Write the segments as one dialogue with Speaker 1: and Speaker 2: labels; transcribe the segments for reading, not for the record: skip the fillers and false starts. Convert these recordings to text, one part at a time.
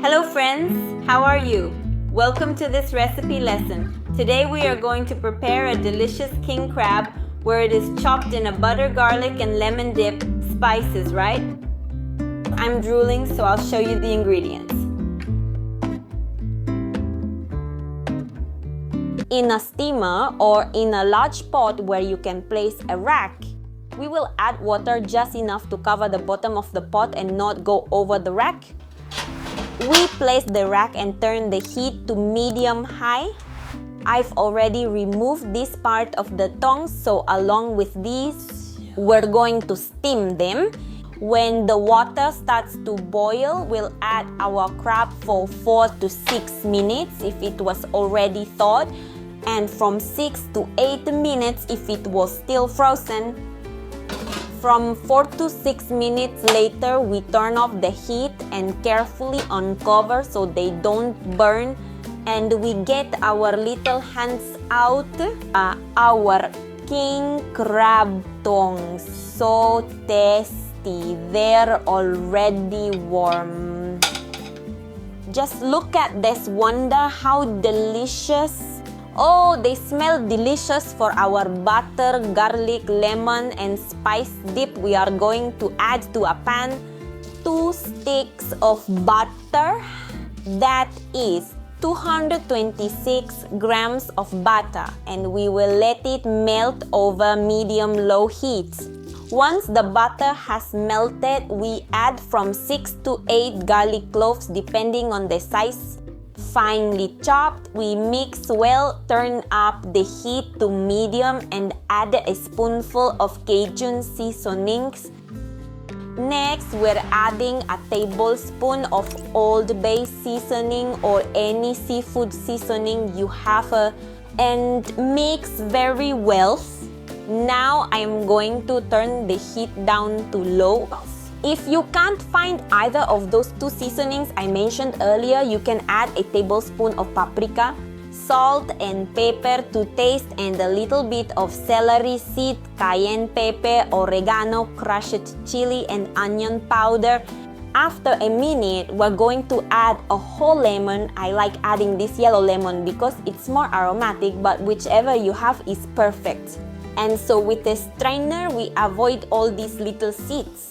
Speaker 1: Hello friends, how are you? Welcome to this recipe lesson. Today we are going to prepare a delicious king crab where it is chopped in a butter, garlic, and lemon dip. Spices, right? I'm drooling, so I'll show you the ingredients. In a steamer or in a large pot where you can place a rack, we will add water just enough to cover the bottom of the pot and not go over the rack. We place the rack and turn the heat to medium-high. I've already removed this part of the tongs, so along with these, we're going to steam them. When the water starts to boil, we'll add our crab for 4 to 6 minutes if it was already thawed, and from 6 to 8 minutes if it was still frozen. From 4 to 6 minutes later, we turn off the heat and carefully uncover so they don't burn, and we get our little hands out. Our king crab tongs, so tasty, they're already warm. Just look at this wonder, how delicious. Oh, they smell delicious. For our butter, garlic, lemon, and spice dip, we are going to add to a pan 2 sticks of butter. That is 226 grams of butter, and we will let it melt over medium-low heat. Once the butter has melted, we add from 6 to 8 garlic cloves depending on the size. Finely chopped, we mix well, turn up the heat to medium, and add a spoonful of Cajun seasonings. Next, we're adding a tablespoon of Old Bay seasoning or any seafood seasoning you have, and mix very well. Now I'm going to turn the heat down to low. If you can't find either of those 2 seasonings I mentioned earlier, you can add a tablespoon of paprika, salt and pepper to taste, and a little bit of celery seed, cayenne pepper, oregano, crushed chili, and onion powder. After a minute, we're going to add a whole lemon. I like adding this yellow lemon because it's more aromatic, but whichever you have is perfect. And so with a strainer, we avoid all these little seeds.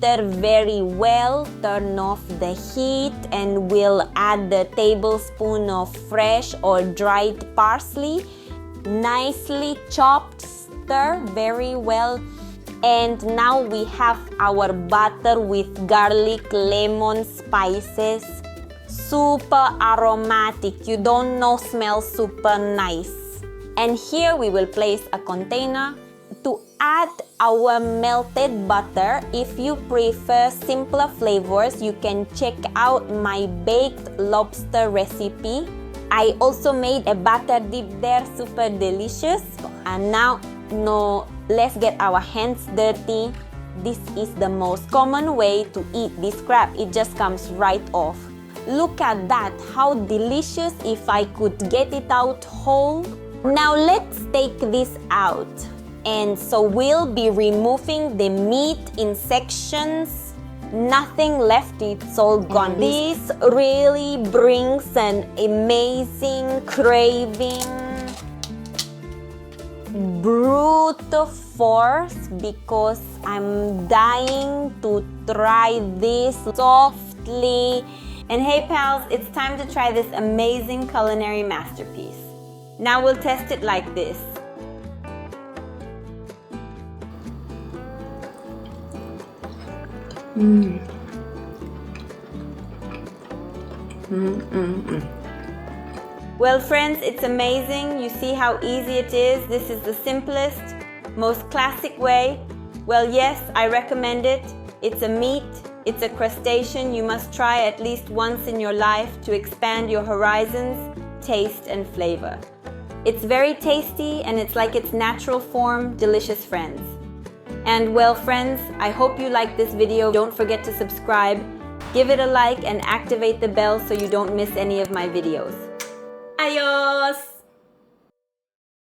Speaker 1: Stir very well, turn off the heat, and we'll add the tablespoon of fresh or dried parsley. Nicely chopped, stir very well. And now we have our butter with garlic, lemon, spices. Super aromatic. You don't know, smells super nice. And here we will place a container to add our melted butter. If you prefer simpler flavors, you can check out my baked lobster recipe. I also made a butter dip there, super delicious. And now, let's get our hands dirty. This is the most common way to eat this crab. It just comes right off. Look at that, how delicious. If I could get it out whole. Now let's take this out. And so we'll be removing the meat in sections. Nothing left, it's all gone. This really brings an amazing craving. Brute force, because I'm dying to try this softly. And hey pals, it's time to try this amazing culinary masterpiece. Now we'll test it like this. Well friends, it's amazing. You see how easy it is. This is the simplest, most classic way. Well, yes, I recommend it. It's a meat, it's a crustacean you must try at least once in your life to expand your horizons, taste and flavor. It's very tasty and it's like its natural form, delicious friends. And well friends, I hope you liked this video. Don't forget to subscribe, give it a like, and activate the bell so you don't miss any of my videos. Adios!